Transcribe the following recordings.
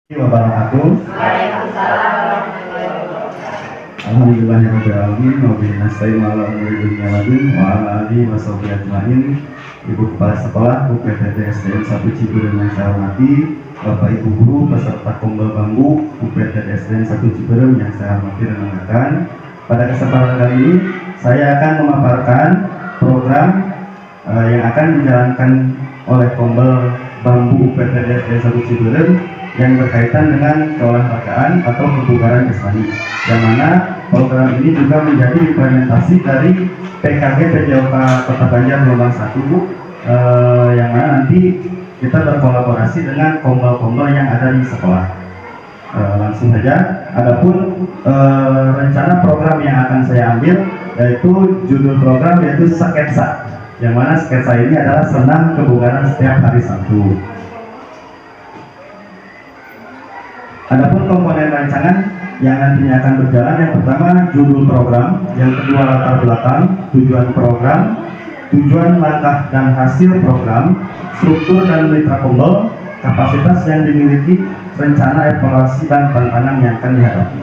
Wabarakatuh. Alhamdulillahirobbilalamin. Wabillahi nasta'in ala umuri dunya waddin wa ala alihi washabihi ajmain. Ibu Kepala Sekolah UPTD SDN 1 Ciberem yang saya hormati, Bapak Ibu Guru peserta Kombel Bambu UPTD SDN 1 Ciberem yang saya hormati dan banggakan. Pada kesempatan kali ini saya akan memaparkan program yang akan dijalankan oleh Kombel Bambu UPTD SDN 1 Ciberem yang berkaitan dengan keolahragaan atau kebugaran jasmani, yang mana program ini juga menjadi implementasi dari PKG PJOK Kota Banjar gelombang 1, yang mana nanti kita berkolaborasi dengan kombel-kombel yang ada di sekolah. Langsung saja, adapun rencana program yang akan saya ambil yaitu judul program yaitu sketsa, yang mana sketsa ini adalah senam kebugaran setiap hari Sabtu. Adapun komponen rancangan yang nantinya akan berjalan, yang pertama judul program, yang kedua latar belakang, tujuan program, tujuan langkah dan hasil program, struktur dan mitra kombel, kapasitas yang dimiliki, rencana evaluasi dan tantangan yang akan dihadapi.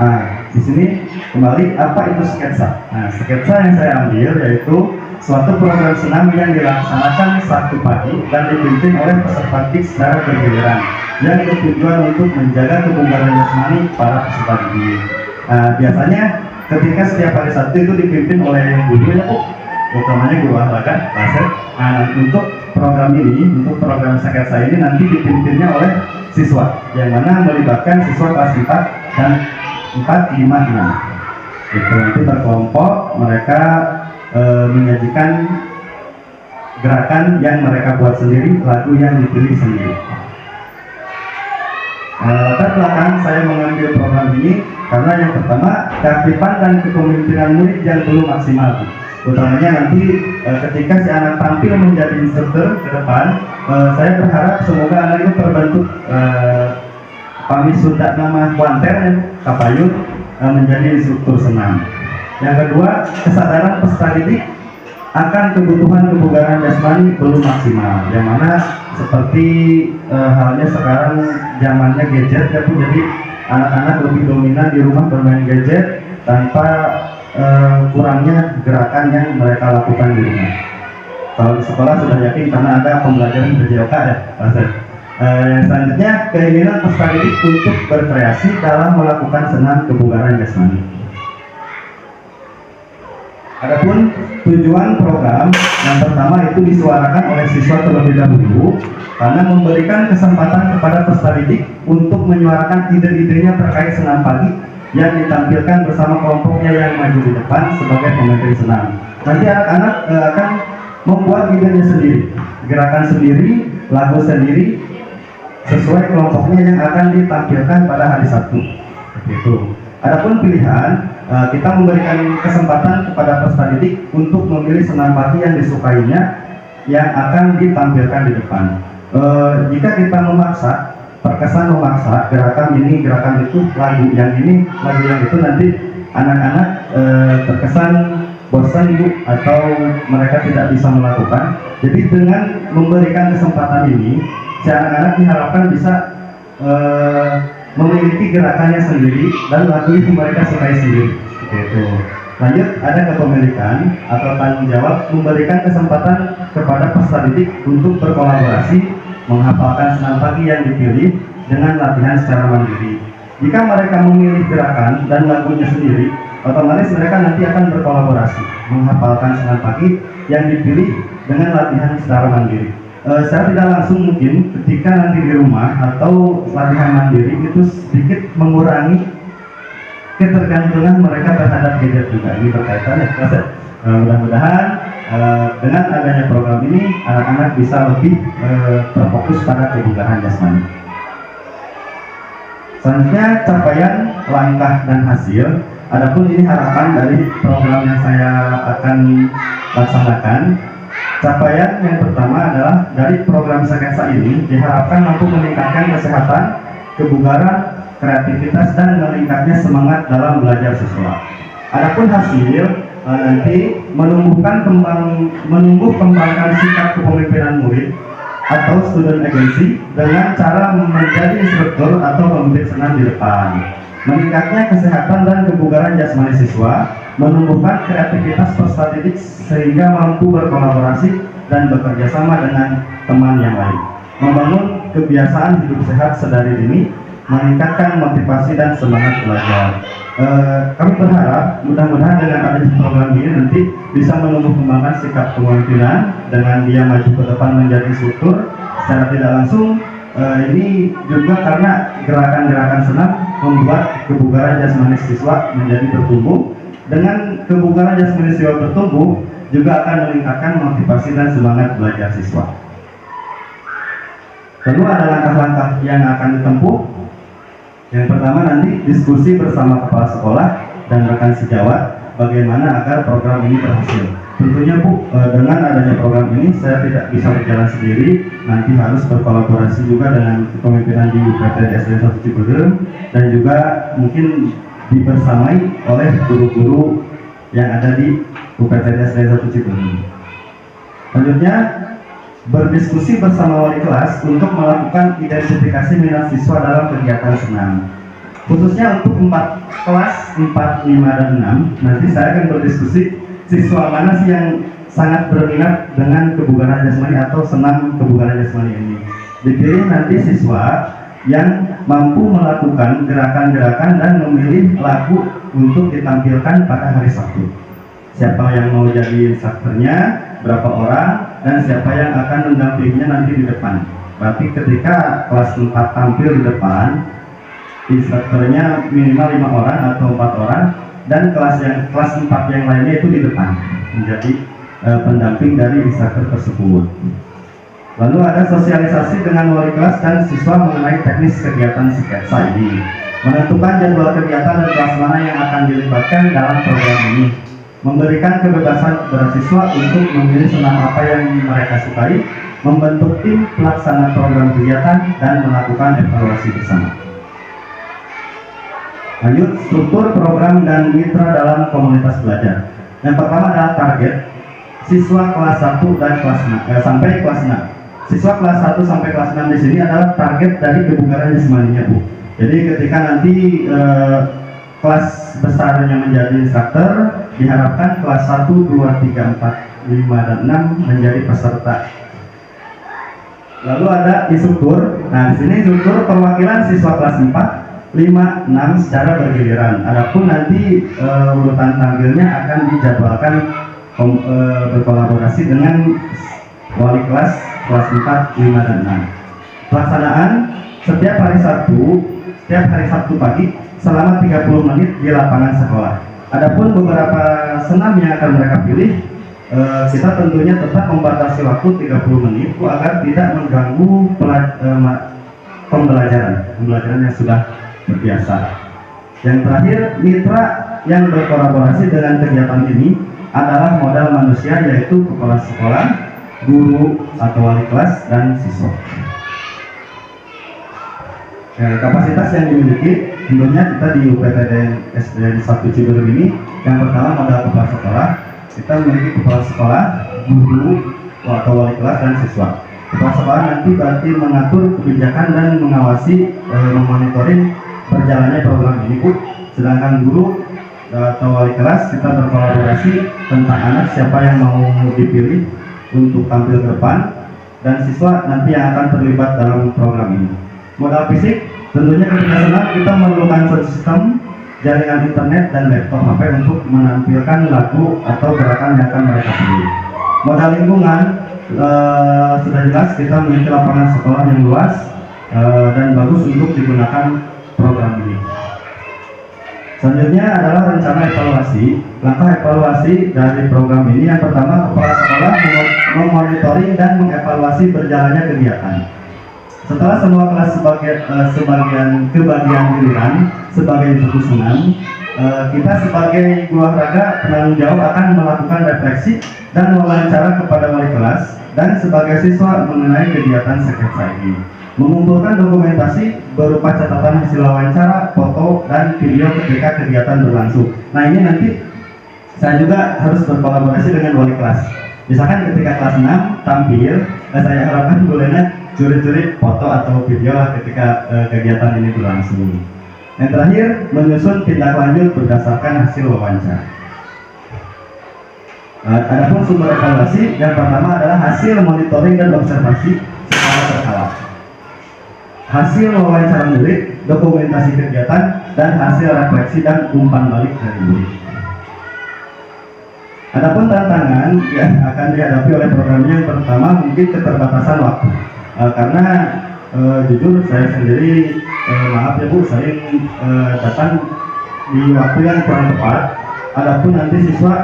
Nah, di sini kembali apa itu sketsa? Nah, sketsa yang saya ambil yaitu suatu program senam yang dilaksanakan Sabtu pagi dan dipimpin oleh peserta didik secara bergiliran, yang bertujuan untuk menjaga kebugaran jasmani para peserta didik. Biasanya ketika setiap hari Sabtu itu dipimpin oleh guru ya Bu, utamanya guru olahraga, Basel. Untuk program ini, untuk program sketsa ini nanti dipimpinnya oleh siswa, yang mana melibatkan siswa kelas 4 dan 4, 5, 6. Itu nanti berkelompok, mereka menyajikan gerakan yang mereka buat sendiri, lagu yang dipilih sendiri. Latar belakang saya mengambil program ini karena yang pertama keaktifan dan kepemimpinan murid yang belum maksimal, utamanya nanti ketika si anak tampil menjadi instruktur ke depan, saya berharap semoga anak itu terbentuk kami sudah nama Wanter Kapayun menjadi instruktur senam. Yang kedua, kesadaran peserta didik akan kebutuhan kebugaran jasmani belum maksimal, yang mana seperti halnya sekarang zamannya gadget ya Bu, jadi anak-anak lebih dominan di rumah bermain gadget tanpa kurangnya gerakan yang mereka lakukan di rumah. Kalau di sekolah sudah yakin karena ada pembelajaran PJOK ya. Yang selanjutnya, keinginan peserta didik untuk berkreasi dalam melakukan senam kebugaran jasmani. Adapun tujuan program yang pertama itu disuarakan oleh siswa terlebih dahulu karena memberikan kesempatan kepada peserta didik untuk menyuarakan ide-idenya terkait senam pagi yang ditampilkan bersama kelompoknya yang maju di depan sebagai pemimpin senam. Nanti anak-anak akan membuat idenya sendiri, gerakan sendiri, lagu sendiri, sesuai kelompoknya yang akan ditampilkan pada hari Sabtu. Begitu. Adapun pilihan, kita memberikan kesempatan kepada peserta didik untuk memilih senam pagi yang disukainya yang akan ditampilkan di depan. Jika kita memaksa, terkesan memaksa gerakan ini, gerakan itu, lagu yang ini, lagu yang itu, nanti anak-anak terkesan bosan Bu, atau mereka tidak bisa melakukan. Jadi dengan memberikan kesempatan ini, si anak-anak diharapkan bisa memiliki gerakannya sendiri dan lagu yang mereka sukai sendiri. Gitu. Lanjut, ada kepemilikan atau tanggung jawab memberikan kesempatan kepada peserta didik untuk berkolaborasi menghafalkan senam pagi yang dipilih dengan latihan secara mandiri. Jika mereka memilih gerakan dan lagunya sendiri, otomatis mereka nanti akan berkolaborasi menghafalkan senam pagi yang dipilih dengan latihan secara mandiri. Saya tidak langsung mungkin ketika nanti di rumah atau latihan mandiri itu sedikit mengurangi ketergantungan mereka terhadap gadget juga. Ini berkaitan ya. Mudah-mudahan dengan adanya program ini anak-anak bisa lebih terfokus pada kebugaran jasmani. Selanjutnya capaian, langkah dan hasil. Adapun ini harapan dari program yang saya akan laksanakan. Capaian yang pertama adalah dari program sketsa ini diharapkan mampu meningkatkan kesehatan, kebugaran, kreativitas dan meningkatnya semangat dalam belajar siswa. Adapun hasil nanti menumbuh kembangkan sikap kepemimpinan murid atau student agency dengan cara menjadi instruktur atau pemimpin senam di depan. Meningkatnya kesehatan dan kebugaran jasmani siswa, menumbuhkan kreativitas peserta didik sehingga mampu berkolaborasi dan bekerja sama dengan teman yang lain. Membangun kebiasaan hidup sehat sedari dini, meningkatkan motivasi dan semangat belajar. Kami berharap mudah-mudahan dengan adanya program ini nanti bisa menumbuh kembangkan sikap kepemimpinan dengan dia maju ke depan menjadi instruktur secara tidak langsung. Ini juga karena gerakan-gerakan senam membuat kebugaran jasmani siswa menjadi bertumbuh. Dengan kebugaran jasmani siswa bertumbuh juga akan meningkatkan motivasi dan semangat belajar siswa. Lalu ada langkah-langkah yang akan ditempuh. Yang pertama nanti diskusi bersama kepala sekolah dan rekan sejawat bagaimana agar program ini berhasil. Tentunya Bu, dengan adanya program ini saya tidak bisa berjalan sendiri, nanti harus berkolaborasi juga dengan kepemimpinan di UPT SD 1 Ciberem dan juga mungkin dibersamai oleh guru-guru yang ada di UPT SD 1 Ciberem. Selanjutnya berdiskusi bersama wali kelas untuk melakukan identifikasi minat siswa dalam kegiatan senam. Khususnya untuk 4 kelas 4, 5, dan 6, nanti saya akan berdiskusi siswa mana sih yang sangat berminat dengan kebugaran jasmani atau senam kebugaran jasmani ini. Dipilih nanti siswa yang mampu melakukan gerakan-gerakan dan memilih lagu untuk ditampilkan pada hari Sabtu. Siapa yang mau jadi instrukturnya, berapa orang, dan siapa yang akan mendampinginya nanti di depan. Berarti ketika kelas 4 tampil di depan, instrukturnya minimal 5 orang atau 4 orang, dan kelas 4 yang lainnya itu di depan menjadi pendamping dari instruktur tersebut. Lalu ada sosialisasi dengan wali kelas dan siswa mengenai teknis kegiatan sketsa ini, menentukan jadwal kegiatan dan kelas mana yang akan dilibatkan dalam program ini, memberikan kebebasan kepada siswa untuk memilih senam apa yang mereka sukai, membentuk tim pelaksana program kegiatan, dan melakukan evaluasi bersama. Lanjut, struktur program dan mitra dalam komunitas belajar. Yang pertama adalah target siswa kelas 1 dan kelas 6 sampai kelas 6. Siswa kelas 1 sampai kelas 6 di sini adalah target dari kebugaran jasmaninya, Bu. Jadi ketika nanti kelas besarnya menjadi instruktur, diharapkan kelas 1, 2, 3, 4, 5, dan 6 menjadi peserta. Lalu ada instruktur. Nah, di sini instruktur perwakilan siswa kelas 4, 5, 6 secara bergiliran. Adapun nanti urutan tampilnya akan dijadwalkan berkolaborasi dengan wali kelas 4, 5, dan 6. Pelaksanaan setiap hari Sabtu pagi selama 30 menit di lapangan sekolah. Adapun beberapa senam yang akan mereka pilih, kita tentunya tetap membatasi waktu 30 menit agar tidak mengganggu pembelajaran yang sudah berbiasa. Yang terakhir, mitra yang berkolaborasi dengan kegiatan ini adalah modal manusia, yaitu kepala sekolah, guru atau wali kelas, dan siswa. Kapasitas yang dimiliki tentunya kita di UPT SD 1 Ciberem ini, yang pertama modal kepala sekolah. Kita memiliki kepala sekolah, guru atau wali kelas, dan siswa. Kepala sekolah nanti berarti mengatur kebijakan dan mengawasi, memonitoring berjalannya program ini, Bu. Sedangkan guru atau wali kelas kita berkolaborasi tentang anak siapa yang mau dipilih untuk tampil ke depan, dan siswa nanti yang akan terlibat dalam program ini. Modal fisik tentunya ketika senam kita memerlukan sound system, jaringan internet, dan laptop HP untuk menampilkan lagu atau gerakan yang akan mereka pilih. Modal lingkungan sudah jelas kita memiliki lapangan sekolah yang luas dan bagus untuk digunakan program ini. Selanjutnya adalah rencana evaluasi. Langkah evaluasi dari program ini, yang pertama, kepala sekolah memonitoring dan mengevaluasi berjalannya kegiatan. Setelah semua kelas kebagian giliran sebagai instruktur senam, kita sebagai guru olahraga penanggung jawab akan melakukan refleksi dan wawancara kepada wali kelas dan sebagai siswa mengenai kegiatan sketsa ini. Mengumpulkan dokumentasi berupa catatan hasil wawancara, foto, dan video ketika kegiatan berlangsung. Nah, ini nanti saya juga harus berkolaborasi dengan wali kelas. Misalkan ketika kelas 6 tampil, saya harapkan bolehnya curi-curi foto atau video lah ketika kegiatan ini berlangsung. Yang terakhir, menyusun tindak lanjut berdasarkan hasil wawancara. Adapun sumber evaluasi, yang pertama adalah hasil monitoring dan observasi secara berkala, hasil wawancara murid, dokumentasi kegiatan, dan hasil refleksi dan umpan balik dari murid. Adapun tantangan yang akan dihadapi oleh program yang pertama mungkin keterbatasan waktu, karena jujur saya sendiri maaf ya Bu, sering datang di waktu yang kurang tepat. Adapun nanti siswa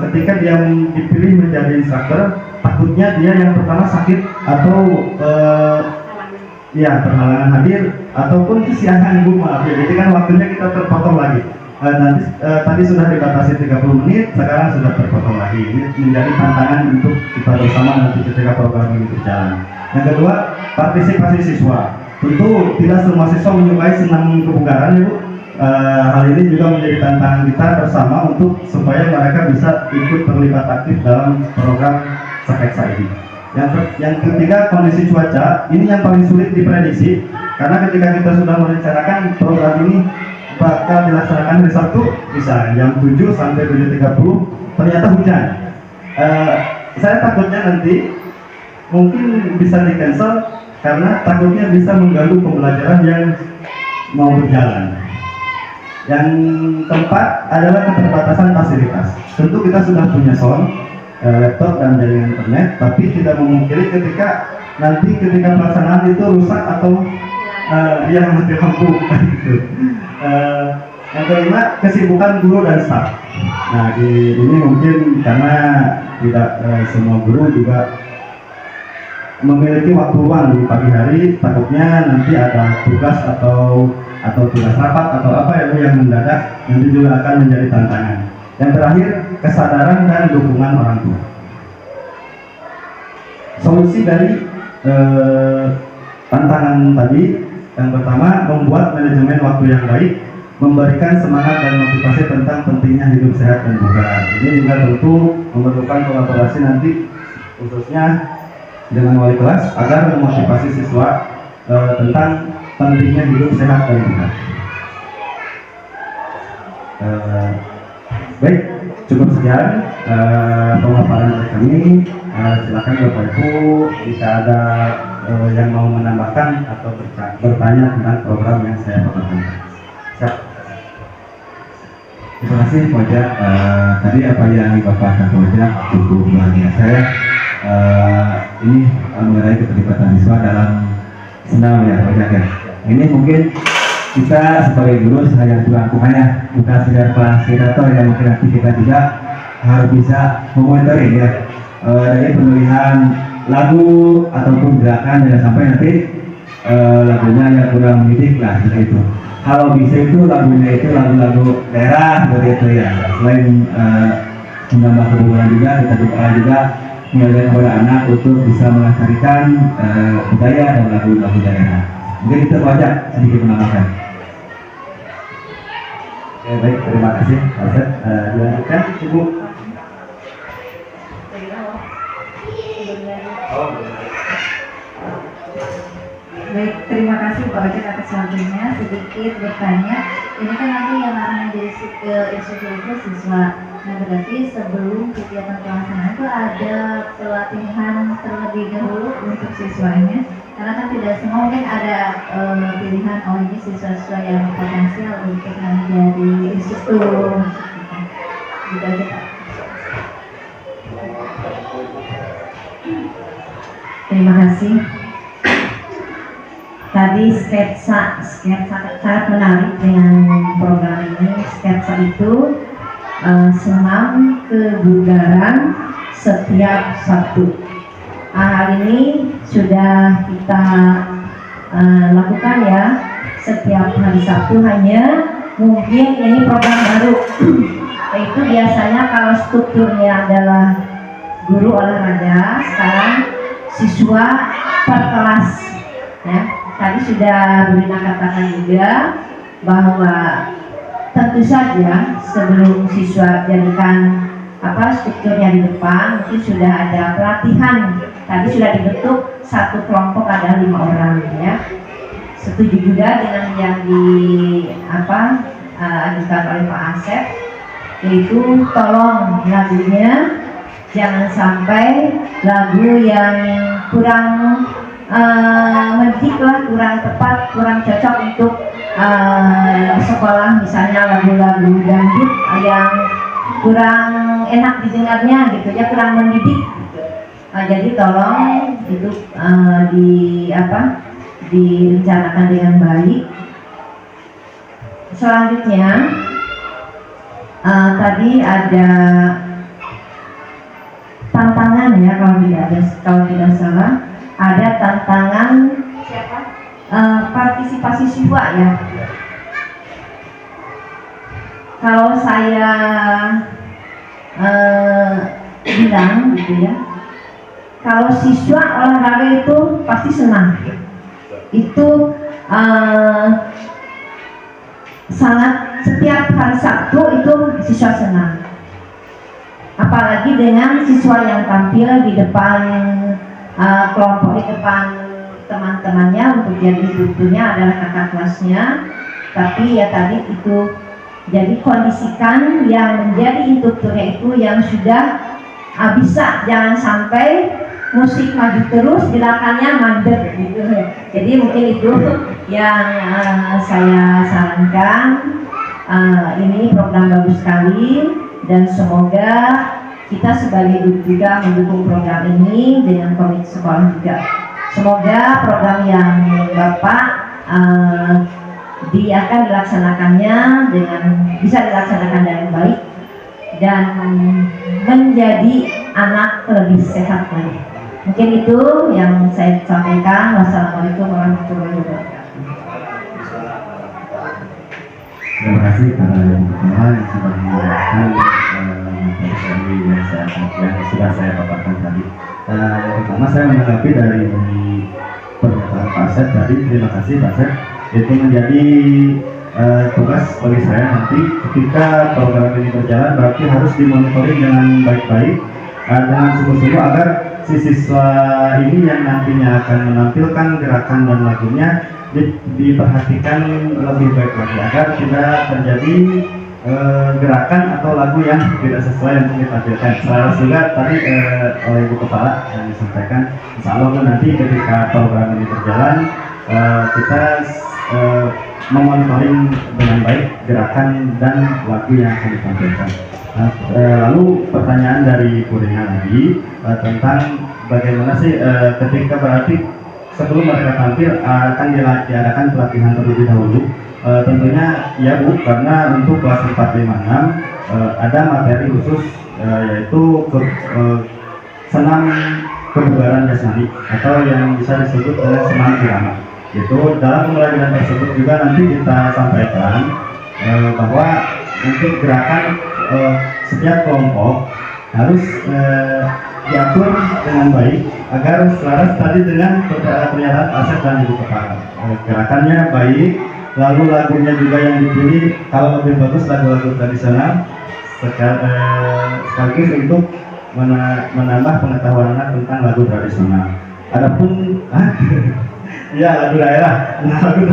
ketika dia dipilih menjadi instruktur, takutnya dia yang pertama sakit atau ya berhalangan hadir ataupun kesiangan Bu, maaf ya. Jadi kan waktunya kita terpotong lagi. Nanti tadi sudah dibatasi 30 menit, sekarang sudah terpotong lagi. Ini menjadi tantangan untuk kita bersama nanti ketika program ini berjalan. Yang kedua, partisipasi siswa. Tentu tidak semua siswa menyukai senam kebugaran ya Bu. Hal ini juga menjadi tantangan kita bersama untuk supaya mereka bisa ikut terlibat aktif dalam program Sakeksa ini. Yang ketiga, kondisi cuaca. Ini yang paling sulit diprediksi, karena ketika kita sudah merencanakan program ini bakal dilaksanakan hari Sabtu, bisa jam 7 sampai 7.30, ternyata hujan. Saya takutnya nanti mungkin bisa di cancel karena takutnya bisa mengganggu pembelajaran yang mau berjalan. Yang keempat adalah keterbatasan fasilitas. Tentu kita sudah punya sound, laptop dan jaringan internet, tapi tidak memungkiri ketika pelaksanaan itu rusak atau dia mati lampu gitu. Yang kelima, kesibukan guru dan staf. Nah, di ini mungkin karena tidak semua guru juga memiliki waktu luang di pagi hari, takutnya nanti ada tugas atau tugas rapat atau apa yang mendadak, nanti juga akan menjadi tantangan. Yang terakhir, kesadaran dan dukungan orang tua. Solusi dari tantangan tadi, yang pertama, membuat manajemen waktu yang baik, memberikan semangat dan motivasi tentang pentingnya hidup sehat dan bugar. Ini juga tentu memerlukan kolaborasi nanti khususnya dengan wali kelas agar memotivasi siswa tentang pentingnya hidup sehat dan bugar. Baik, cukup sekian pemaparan dari kami. Silakan Bapak Ibu jika ada yang mau menambahkan atau bertanya tentang program yang saya paparkan. Terima kasih Pak Ojak. Tadi apa yang dipaparkan Pak Ojak cukup luar biasa ya. Ini mengenai keterlibatan siswa dalam senam ya Pak Ojak ya. Ini mungkin kita sebagai guru hanya kurangnya bukan sekedar fasilitator yang mungkin nanti kita juga harus bisa memonitoring ya dari pemilihan lagu ataupun gerakan, jangan sampai nanti lagunya yang kurang mendidik lah seperti itu. Kalau bisa itu lagunya itu lagu-lagu daerah seperti itu ya. Selain menambah kebugaran juga, kita juga mengajarkan kepada anak untuk bisa melestarikan budaya dan lagu-lagu daerah. Mungkin itu saja sedikit menambahkan. Oke, baik, terima kasih Pak Ustaz. Dilanjutkan Ibu. Baik, terima kasih Pak Ojek atas waktunya. Sedikit bertanya, ini kan nanti yang akan menjadi instruktur itu siswa. Nah, berarti sebelum kegiatan pelaksanaan itu ada pelatihan terlebih dahulu untuk siswanya. Karena kan tidak semua mungkin ada pilihan, oh ini siswa-siswa yang potensial untuk menjadi instruktur. Gitu aja Pak. Terima kasih. Tadi sketsa sangat menarik dengan program ini. Sketsa itu senam kebugaran setiap Sabtu. Hal ini sudah kita lakukan ya setiap hari Sabtu, hanya mungkin ini program baru. Itu biasanya kalau strukturnya adalah guru olahraga, sekarang siswa per kelas ya. Tadi sudah Bu Rina katakan juga bahwa tentu saja sebelum siswa jadikan strukturnya di depan. Mungkin sudah ada pelatihan, tadi sudah dibentuk satu kelompok ada 5 orang ya. Setuju juga dengan yang ajukan oleh Pak Asep, yaitu tolong lagunya jangan sampai lagu yang kurang mendidik lah, kurang tepat, kurang cocok untuk sekolah, misalnya lagu-lagu dangdut yang kurang enak didengarnya gitu ya, kurang mendidik gitu. Jadi tolong itu direncanakan dengan baik. Selanjutnya tadi ada tantangan ya, kalau tidak salah ada tantangan partisipasi siswa ya. Kalau saya bilang gitu ya, kalau siswa olahraga itu pasti senang, itu sangat, setiap hari Sabtu itu siswa senang. Apalagi dengan siswa yang tampil di depan kelompok, di depan teman-temannya, untuk jadi instrukturnya adalah kakak kelasnya. Tapi ya tadi itu, jadi kondisikan yang menjadi instrukturnya itu yang sudah bisa, jangan sampai musik maju terus gerakannya mandek gitu. Jadi mungkin itu yang saya sarankan. Ini program bagus sekali, dan semoga kita sebagai guru juga mendukung program ini dengan komite sekolah juga. Semoga program yang Bapak akan dilaksanakannya bisa dilaksanakan dengan baik dan menjadi anak lebih sehat lagi. Mungkin itu yang saya sampaikan. Wassalamualaikum warahmatullahi wabarakatuh. Terima kasih para yang pertama yang sudah menjelaskan materi yang sudah saya paparkan tadi. Yang pertama saya menanggapi dari pernyataan Pak Asep tadi. Terima kasih Pak Asep. Itu menjadi tugas bagi saya nanti ketika program ini berjalan, berarti harus dimonitoring dengan baik-baik, dengan sungguh-sungguh, agar si siswa ini yang nantinya akan menampilkan gerakan dan lagunya diperhatikan lebih baik lagi, agar tidak terjadi gerakan atau lagu yang tidak sesuai untuk ditampilkan. Selaras juga tadi oleh Ibu Kepala yang disampaikan, insya Allah nanti ketika program ini berjalan, kita memonitoring dengan baik gerakan dan lagu yang akan ditampilkan. Lalu pertanyaan dari Bu Rina lagi tentang bagaimana sih ketika berarti sebelum mereka tampil akan diadakan pelatihan terlebih dahulu. Tentunya ya Bu, karena untuk kelas 4, 5, 6 ada materi khusus yaitu senam kebugaran jasmani atau yang bisa disebut oleh senam irama. Itu dalam pembelajaran tersebut juga nanti kita sampaikan bahwa untuk gerakan setiap kelompok harus diatur dengan baik agar selaras tadi dengan pernyataan Asep dan Ibu Kepala. Gerakannya baik, lalu lagunya juga yang dipilih kalau lebih bagus lagu-lagu tradisional, sekaligus untuk menambah pengetahuan anak tentang lagu tradisional. Adapun ya lagu daerah, lagu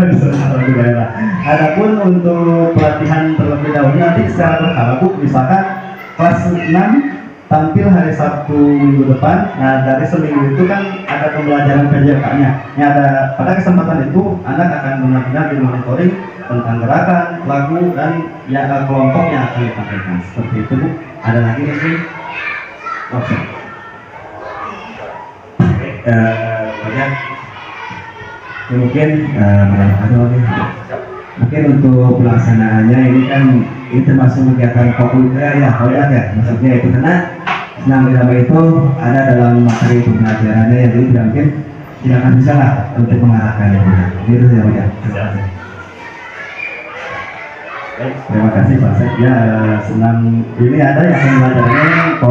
daerah. Adapun untuk pelatihan terlebih dahulu nanti secara berkala Bu, misalkan kelas 6 tampil hari Sabtu minggu depan. Nah, dari seminggu itu kan ada pembelajaran PJK-nya. Pada kesempatan itu anak akan benar-benar dimonitoring tentang gerakan, lagu, dan ya kelompok yang akan ditampilkan. Seperti itu Bu. Ada lagi mungkin? Oke. Banyak. Mungkin mungkin untuk pelaksanaannya ini kan ini termasuk kegiatan populer ya, maksudnya itu karena senam irama itu ada dalam materi pembelajarannya, yang jadi mungkin tidak akan bisa lah untuk mengarahkannya. Itu ya Pak. Terima kasih Pak Sek. Ya, senam ini ada yang pembelajarannya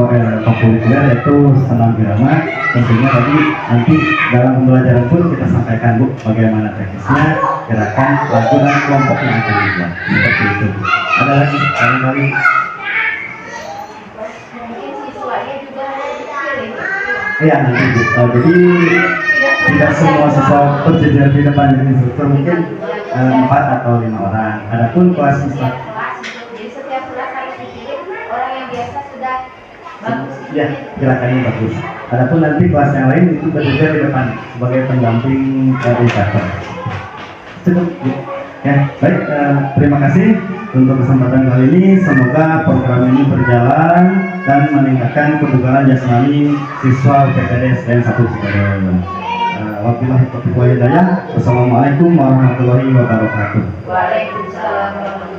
populer yaitu senam irama. Tentunya tadi nanti dalam pembelajaran pun kita sampaikan Bu bagaimana teknisnya, gerakan, lagu, dan kelompok yang akan dibuat. Seperti itu. Ada lagi barangkali? Iya nanti Bu. Jadi tidak semua siswa berjejer di depan instruktur, mungkin 4 atau 5 orang. Adapun kelas siswa, Jadi setiap kelas harus dipilih orang yang biasa sudah bagus. ya gerakannya bagus. Adapun nanti kelas yang lain itu berjejer di depan sebagai pendamping instruktur. Cukup. Ya, baik. Terima kasih untuk kesempatan kali ini. Semoga program ini berjalan dan meningkatkan kebugaran jasmani siswa UPTD SDN 1 Cikarang. Wabillahi taufiq wal hidayah. Wassalamualaikum warahmatullahi wabarakatuh. Waalaikumsalam warahmatullahi wabarakatuh.